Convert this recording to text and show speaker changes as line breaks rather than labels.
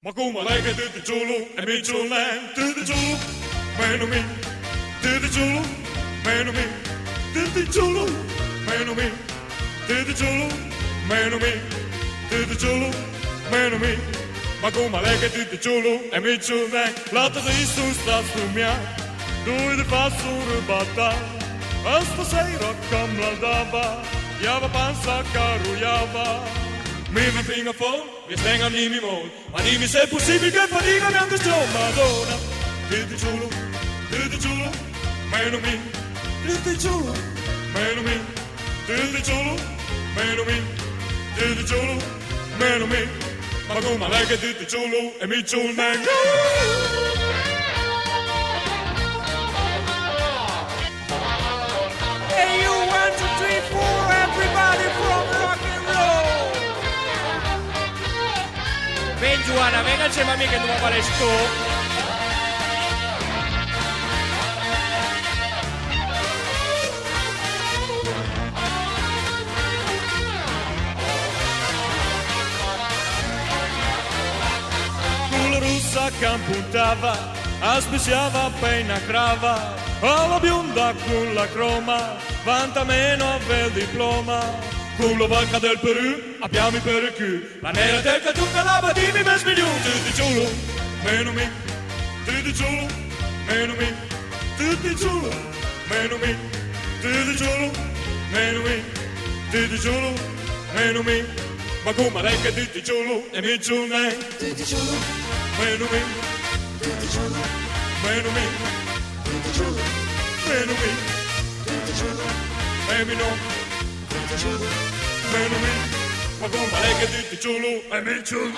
Ma come lei che tutti ciulu e mi ciulen, tutti ciulu, meno mi, tutti ciulu, meno mi, tutti ciulu, meno mi, tutti ciulu, meno mi, tutti ciulu, meno mi. Ma come lei che tutti ciulu e mi ciulen, laten de su sta su mia, doe de passo rubata, asta sera kam la dava, java panza carujava. Mijn vingerfoon, we stengen niet meer mooi. Maar niet meer zijn possibel, que fadiga me antes yo, Madonna. Dit is chulo, meno mi. Dit is chulo, meno mi. Dit is chulo, meno mi. Dit is chulo, meno mi. Maar kom maar lekker, dit is chulo, en mi chulo, man.
Hey, you 1, 2, 3, 4, everybody from rock and roll. Ven Giovanna, ven insieme a me che dobbiamo fare sto.
Culla russa che puntava, aspiciava appena crava, alla bionda con la croma, vanta meno a bel diploma. Con la vacca del Perù, abbiamo i per il cul. La nera del Catuca, la badimi, mes milioni. Tutti ciulu, meno mi. Tutti ciulu, meno mi. Tutti ciulu, meno mi. Tutti ciulu, meno mi. Tutti ciulu, meno mi. Ma come lei che tutti ciulu e mi ciulu. Tutti ciulu, meno mi. Tutti ciulu, meno mi. Tutti ciulu, meno mi. Tutti ciulu, meno mi. Meno mi, ma come lei che tutti ciulu e mi ciulu.